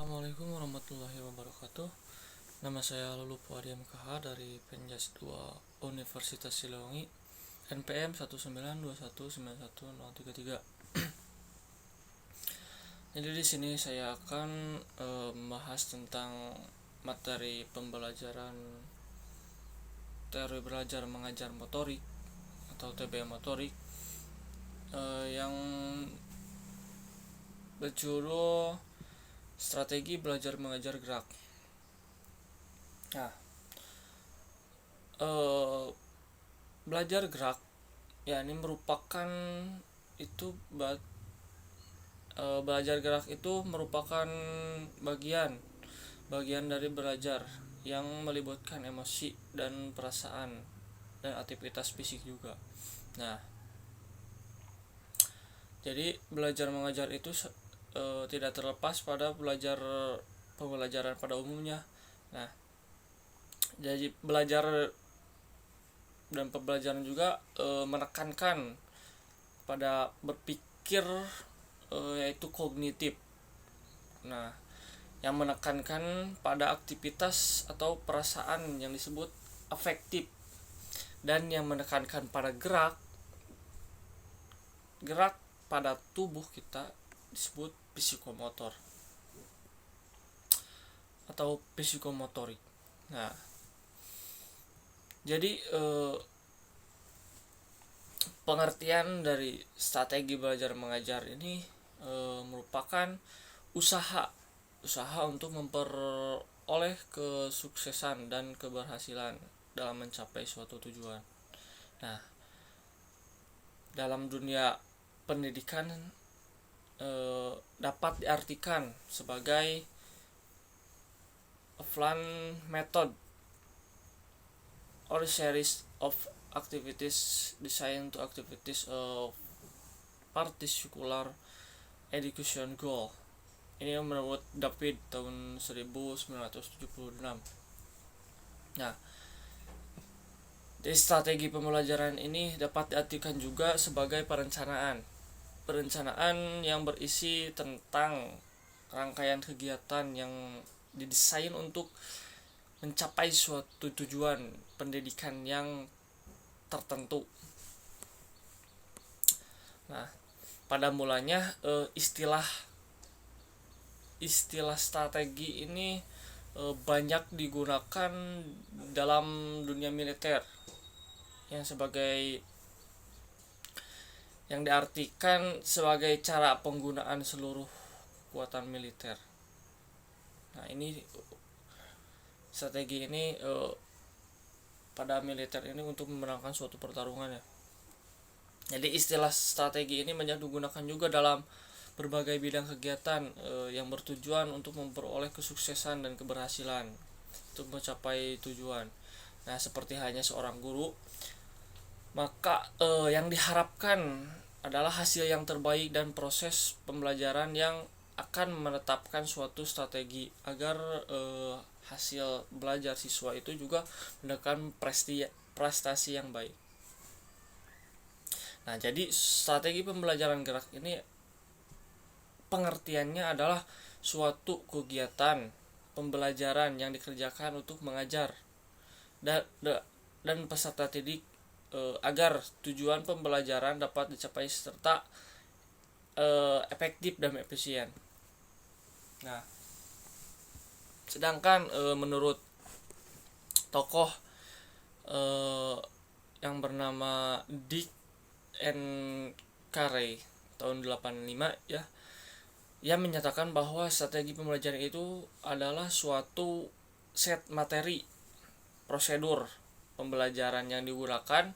Assalamualaikum warahmatullahi wabarakatuh. Nama saya Lulu Puadi MKH dari Penjas 2 Universitas Silwangi, NPM 192191033. Jadi di sini saya akan membahas tentang materi pembelajaran teori belajar mengajar motorik atau TBM motorik yang berjudul Strategi Belajar Mengajar Gerak. Nah, belajar gerak ya ini merupakan itu belajar gerak itu merupakan bagian dari belajar yang melibatkan emosi dan perasaan dan aktivitas fisik juga. Nah, jadi belajar mengajar itu tidak terlepas pada pembelajaran pada umumnya. Nah, jadi belajar dan pembelajaran juga menekankan pada berpikir yaitu kognitif. Nah, yang menekankan pada aktivitas atau perasaan yang disebut afektif, dan yang menekankan pada gerak pada tubuh kita disebut psikomotor atau psikomotorik. Nah, jadi pengertian dari strategi belajar mengajar ini merupakan usaha untuk memperoleh kesuksesan dan keberhasilan dalam mencapai suatu tujuan. Nah, dalam dunia pendidikan dapat diartikan sebagai a plan method or series of activities designed to activities of particular education goal. Ini menurut David tahun 1976. Nah, strategi pembelajaran ini dapat diartikan juga sebagai perencanaan yang berisi tentang rangkaian kegiatan yang didesain untuk mencapai suatu tujuan pendidikan yang tertentu. Nah, pada mulanya istilah strategi ini banyak digunakan dalam dunia militer yang diartikan sebagai cara penggunaan seluruh kekuatan militer. Nah, ini strategi ini pada militer ini untuk memenangkan suatu pertarungan ya. Jadi istilah strategi ini banyak digunakan juga dalam berbagai bidang kegiatan yang bertujuan untuk memperoleh kesuksesan dan keberhasilan untuk mencapai tujuan. Nah, seperti halnya seorang guru, maka yang diharapkan adalah hasil yang terbaik dan proses pembelajaran yang akan menetapkan suatu strategi agar hasil belajar siswa itu juga mendapatkan prestasi yang baik. Nah, jadi strategi pembelajaran gerak ini pengertiannya adalah suatu kegiatan pembelajaran yang dikerjakan untuk mengajar dan peserta didik agar tujuan pembelajaran dapat dicapai serta efektif dan efisien. Nah, sedangkan menurut tokoh yang bernama Dick and Carey tahun 85 ya, ia menyatakan bahwa strategi pembelajaran itu adalah suatu set materi prosedur pembelajaran yang digunakan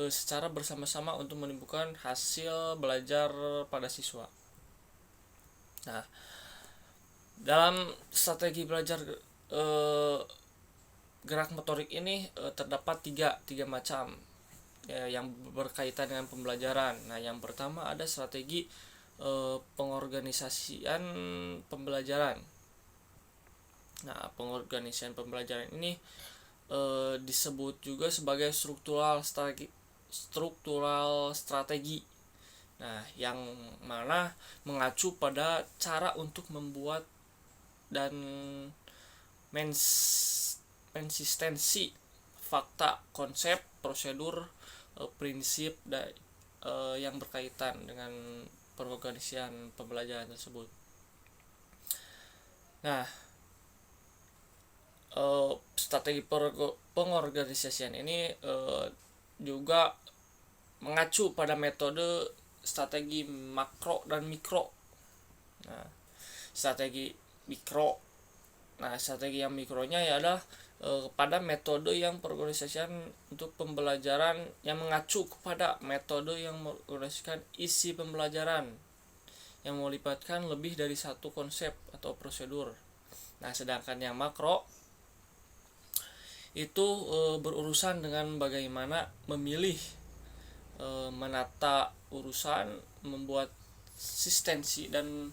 secara bersama-sama untuk menimbulkan hasil belajar pada siswa. Nah, dalam strategi belajar gerak motorik ini terdapat tiga macam yang berkaitan dengan pembelajaran. Nah, yang pertama ada strategi pengorganisasian pembelajaran. Nah, pengorganisasian pembelajaran ini disebut juga sebagai struktural strategi. Nah, yang mana mengacu pada cara untuk membuat dan konsistensi fakta, konsep, prosedur, prinsip yang berkaitan dengan pengorganisasian pembelajaran tersebut. Nah, strategi pengorganisasian ini juga mengacu pada metode strategi makro dan mikro. Nah, strategi yang mikronya adalah pada metode yang pengorganisasian untuk pembelajaran yang mengacu kepada metode yang mengorganisasikan isi pembelajaran yang melibatkan lebih dari satu konsep atau prosedur. Nah, sedangkan yang makro itu berurusan dengan bagaimana memilih, menata urusan, membuat konsistensi dan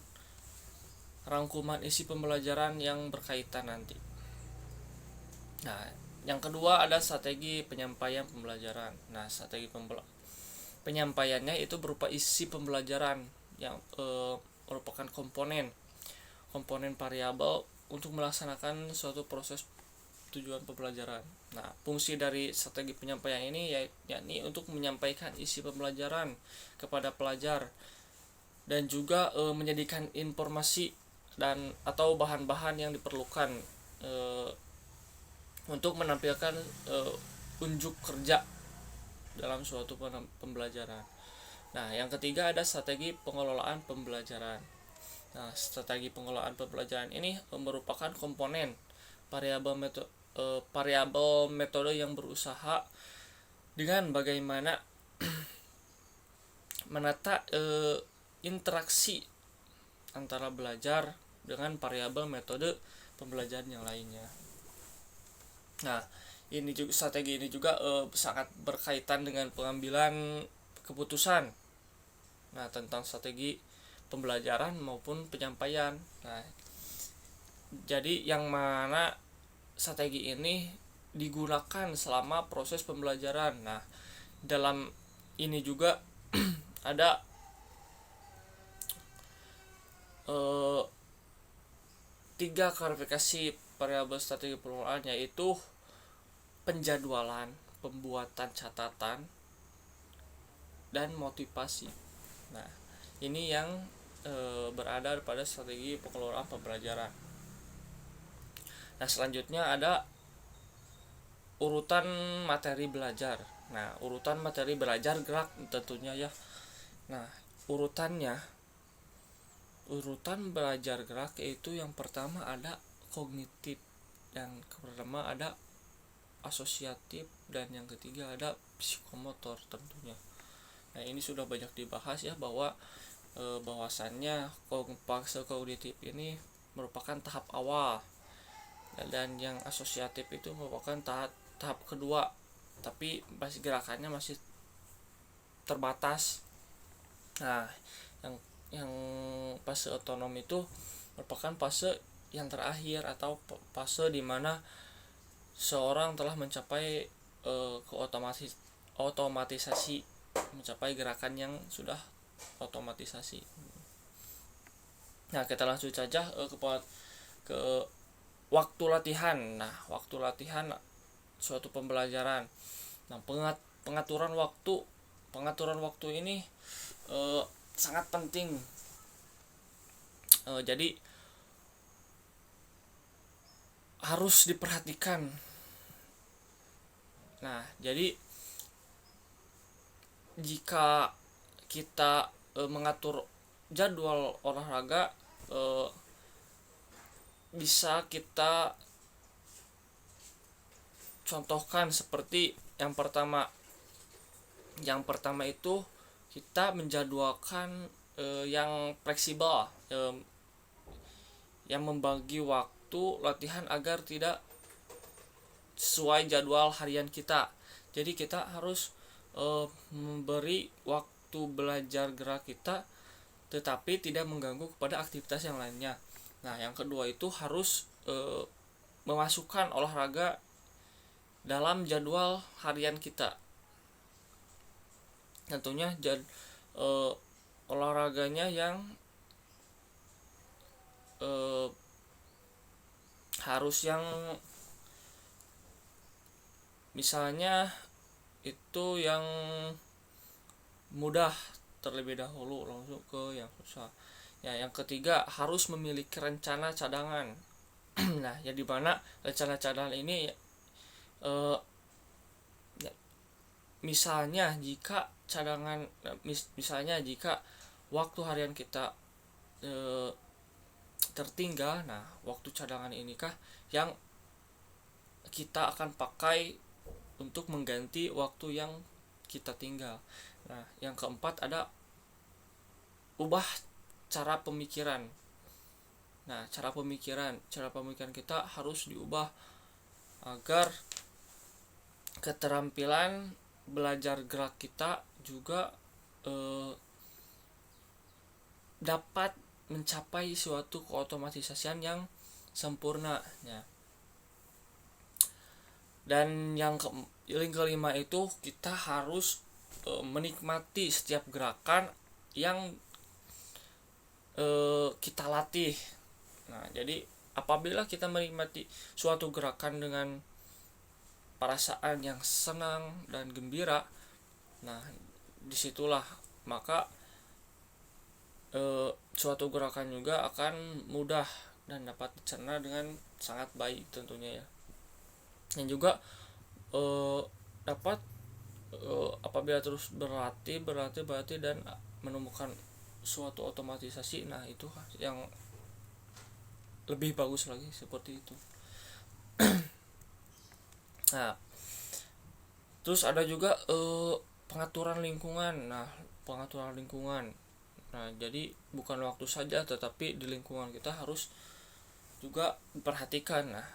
rangkuman isi pembelajaran yang berkaitan nanti. Nah, yang kedua ada strategi penyampaian pembelajaran. Nah, strategi penyampaiannya itu berupa isi pembelajaran yang merupakan komponen variabel untuk melaksanakan suatu proses tujuan pembelajaran. Nah, fungsi dari strategi penyampaian ini yakni untuk menyampaikan isi pembelajaran kepada pelajar dan juga menjadikan informasi dan atau bahan-bahan yang diperlukan untuk menampilkan unjuk kerja dalam suatu pembelajaran. Nah, yang ketiga ada strategi pengelolaan pembelajaran. Nah, strategi pengelolaan pembelajaran ini merupakan komponen variabel metode yang berusaha dengan bagaimana menata interaksi antara belajar dengan variabel metode pembelajaran yang lainnya. Nah, ini juga strategi ini juga sangat berkaitan dengan pengambilan keputusan. Nah, tentang strategi pembelajaran maupun penyampaian. Nah, jadi yang mana strategi ini digunakan selama proses pembelajaran. Nah, dalam ini juga ada tiga klarifikasi variabel strategi pengelolaan, yaitu penjadwalan, pembuatan catatan, dan motivasi. Nah, ini yang berada pada strategi pengelolaan pembelajaran. Nah, selanjutnya ada urutan materi belajar. Nah, urutan materi belajar gerak tentunya ya. Nah, urutan belajar gerak yaitu yang pertama ada kognitif, yang pertama ada asosiatif, dan yang ketiga ada psikomotor tentunya. Nah, ini sudah banyak dibahas ya bahwa bahwasannya fase kognitif ini merupakan tahap awal, dan yang asosiatif itu merupakan tahap kedua, tapi masih gerakannya masih terbatas. Nah, yang fase otonom itu merupakan fase yang terakhir atau fase di mana seorang telah mencapai otomatisasi, mencapai gerakan yang sudah otomatisasi. Nah, kita langsung saja ke waktu latihan. Nah, waktu latihan suatu pembelajaran. Nah, pengaturan waktu ini sangat penting. Jadi harus diperhatikan. Nah, jadi jika kita mengatur jadwal olahraga, bisa kita contohkan seperti yang pertama itu kita menjadwalkan yang fleksibel, yang membagi waktu latihan agar tidak sesuai jadwal harian kita. Jadi kita harus memberi waktu belajar gerak kita tetapi tidak mengganggu kepada aktivitas yang lainnya. Nah, yang kedua itu harus memasukkan olahraga dalam jadwal harian kita. Tentunya olahraganya yang harus yang misalnya itu yang mudah terlebih dahulu langsung ke yang susah. Ya, yang ketiga harus memiliki rencana cadangan. Nah, ya di mana rencana cadangan ini misalnya jika cadangan misalnya jika waktu harian kita tertinggal, nah waktu cadangan ini kah yang kita akan pakai untuk mengganti waktu yang kita tinggal. Nah, yang keempat ada ubah cara pemikiran. Nah, cara pemikiran kita harus diubah agar keterampilan belajar gerak kita juga dapat mencapai suatu keotomatisasian yang sempurna ya. Dan yang kelima itu kita harus menikmati setiap gerakan yang kita latih. Nah, jadi apabila kita menikmati suatu gerakan dengan perasaan yang senang dan gembira, nah disitulah maka suatu gerakan juga akan mudah dan dapat dicerna dengan sangat baik tentunya ya. Dan juga dapat apabila terus berlatih dan menemukan suatu otomatisasi, nah itu yang lebih bagus lagi seperti itu. Nah, terus ada juga pengaturan lingkungan. Nah, jadi bukan waktu saja tetapi di lingkungan kita harus juga diperhatikan. Nah,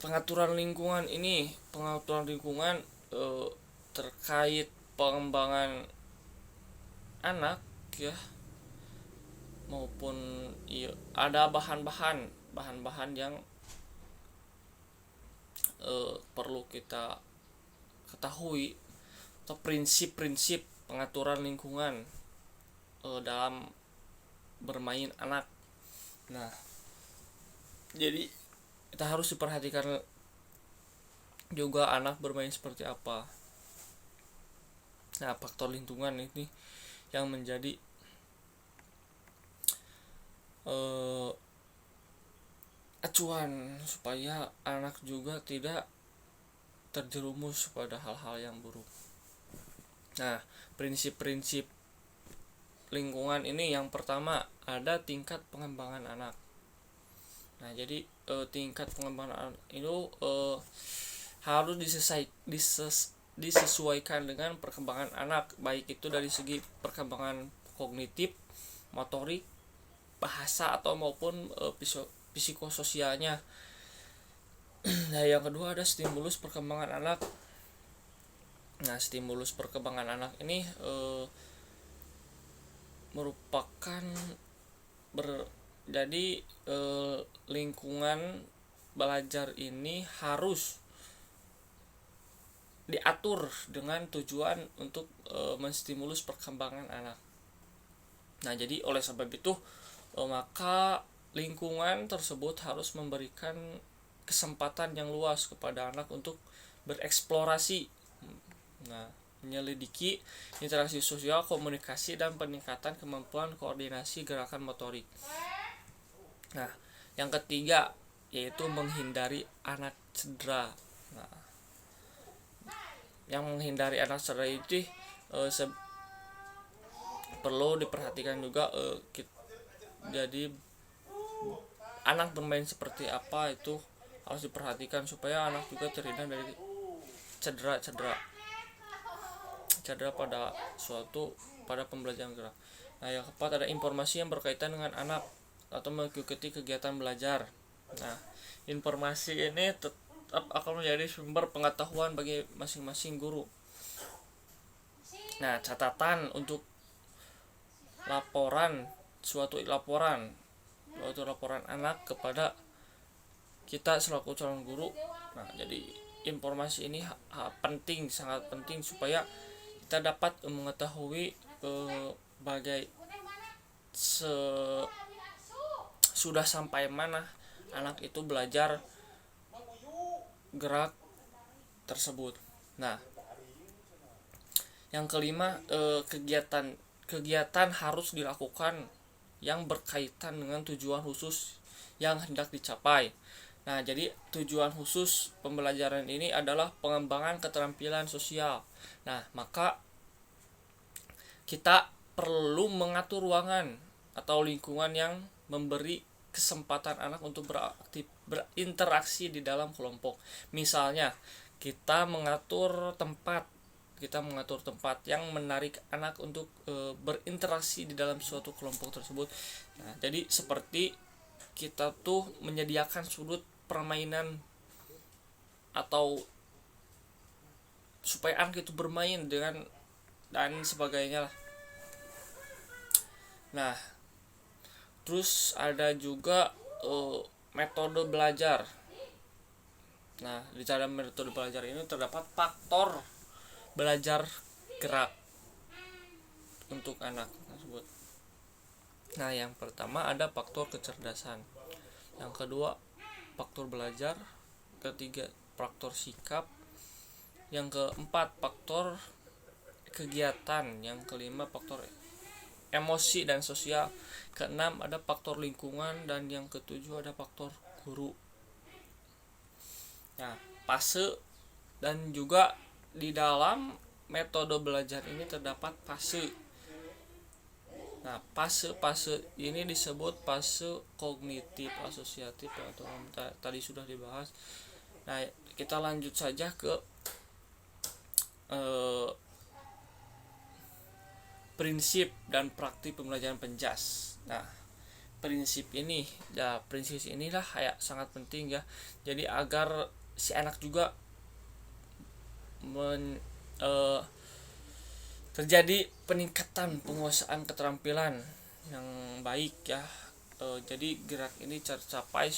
pengaturan lingkungan terkait pengembangan anak ya, maupun ada bahan-bahan yang perlu kita ketahui atau prinsip-prinsip pengaturan lingkungan dalam bermain anak. Nah, jadi kita harus diperhatikan juga anak bermain seperti apa. Nah, faktor lingkungan ini yang menjadi acuan supaya anak juga tidak terjerumus pada hal-hal yang buruk. Nah, prinsip-prinsip lingkungan ini yang pertama ada tingkat pengembangan anak. Nah, jadi tingkat pengembangan anak itu harus disesuaikan dengan perkembangan anak, baik itu dari segi perkembangan kognitif, motorik, bahasa atau maupun psikososialnya. Nah, yang kedua ada stimulus perkembangan anak. Nah, stimulus perkembangan anak ini merupakan jadi lingkungan belajar ini harus diatur dengan tujuan untuk menstimulus perkembangan anak. Nah, jadi oleh sebab itu maka lingkungan tersebut harus memberikan kesempatan yang luas kepada anak untuk bereksplorasi. Nah, menyelidiki interaksi sosial, komunikasi, dan peningkatan kemampuan koordinasi gerakan motorik. Nah, yang ketiga yaitu menghindari anak cedera. Nah, yang menghindari anak cedera itu perlu diperhatikan juga. Jadi anak bermain seperti apa itu harus diperhatikan supaya anak juga terhindar dari cedera pada pembelajaran gerak. Nah, yang keempat ada informasi yang berkaitan dengan anak atau mengikuti kegiatan belajar. Nah, informasi ini tetap akan menjadi sumber pengetahuan bagi masing-masing guru. Nah, catatan untuk suatu laporan anak kepada kita selaku calon guru. Nah, jadi informasi ini sangat penting supaya kita dapat mengetahui sudah sampai mana anak itu belajar gerak tersebut. Nah, yang kelima, kegiatan harus dilakukan yang berkaitan dengan tujuan khusus yang hendak dicapai. Nah, jadi tujuan khusus pembelajaran ini adalah pengembangan keterampilan sosial. Nah, maka kita perlu mengatur ruangan atau lingkungan yang memberi kesempatan anak untuk berinteraksi di dalam kelompok. Misalnya, kita mengatur tempat yang menarik anak untuk berinteraksi di dalam suatu kelompok tersebut. Nah, jadi seperti kita tuh menyediakan sudut permainan atau supaya anak itu bermain dengan dan sebagainya lah. Nah, terus ada juga metode belajar. Nah, di dalam metode belajar ini terdapat faktor belajar gerak untuk anak tersebut. Nah, yang pertama ada faktor kecerdasan, yang kedua faktor belajar, ketiga faktor sikap, yang keempat faktor kegiatan, yang kelima faktor emosi dan sosial, keenam ada faktor lingkungan, dan yang ketujuh ada faktor guru. Nah, fase dan juga di dalam metode belajar ini terdapat fase. Nah, fase ini disebut fase kognitif asosiatif atau tadi sudah dibahas. Nah, kita lanjut saja ke prinsip dan praktik pembelajaran penjas. Nah, prinsip inilah kayak sangat penting ya. Jadi agar si anak juga terjadi peningkatan penguasaan keterampilan yang baik ya. Jadi gerak ini tercapai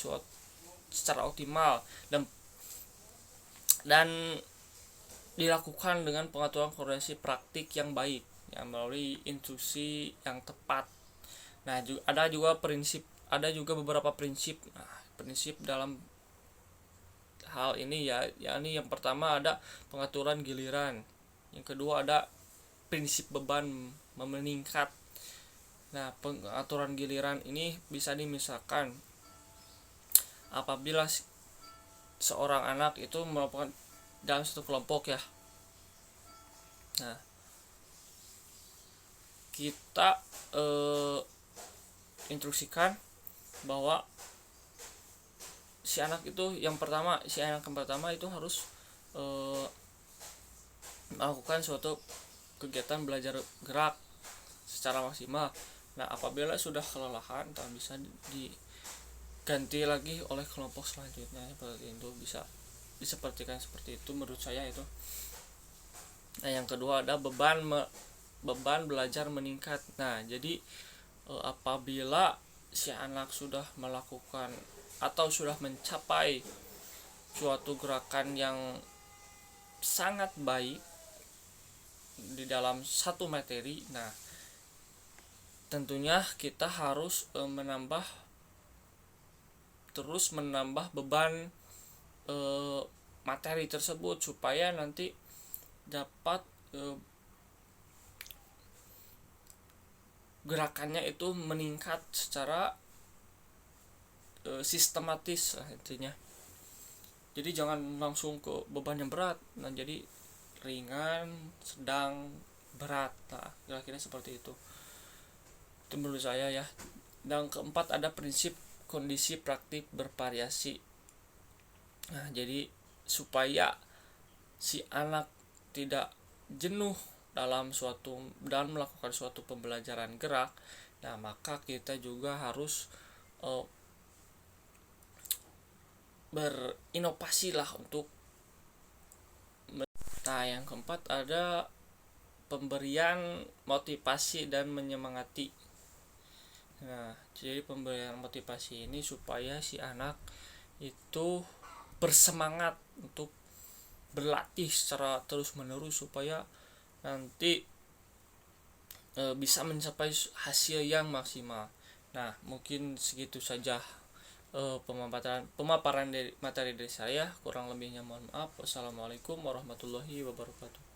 secara optimal dan dilakukan dengan pengaturan koordinasi praktik yang baik yang melalui instruksi yang tepat. Nah, ada juga beberapa prinsip. Nah, prinsip dalam hal ini ya, yakni yang pertama ada pengaturan giliran, yang kedua ada prinsip beban meningkat. Nah, pengaturan giliran ini bisa dimisalkan apabila seorang anak itu melakukan dalam satu kelompok ya. Nah, kita instruksikan bahwa si anak yang pertama itu harus melakukan suatu kegiatan belajar gerak secara maksimal. Nah, apabila sudah kelelahan, bisa diganti lagi oleh kelompok selanjutnya. Seperti itu bisa disepertikan seperti itu menurut saya itu. Nah, yang kedua ada beban belajar meningkat. Nah, jadi apabila si anak sudah melakukan atau sudah mencapai suatu gerakan yang sangat baik di dalam satu materi, nah tentunya kita harus terus menambah beban materi tersebut supaya nanti dapat gerakannya itu meningkat secara sistematis lah intinya. Jadi jangan langsung ke beban yang berat. Nah, jadi ringan, sedang, berat. Nah, kira-kira seperti itu. Itu menurut saya ya. Dan keempat ada prinsip kondisi praktik bervariasi. Nah, jadi supaya si anak tidak jenuh dalam melakukan suatu pembelajaran gerak, nah maka kita juga harus berinovasi lah untuk. Nah, yang keempat ada pemberian motivasi dan menyemangati. Nah, jadi pemberian motivasi ini supaya si anak itu bersemangat untuk berlatih secara terus-menerus supaya nanti bisa mencapai hasil yang maksimal. Nah, mungkin segitu saja pemaparan dari materi dari saya. Kurang lebihnya mohon maaf. Wassalamualaikum warahmatullahi wabarakatuh.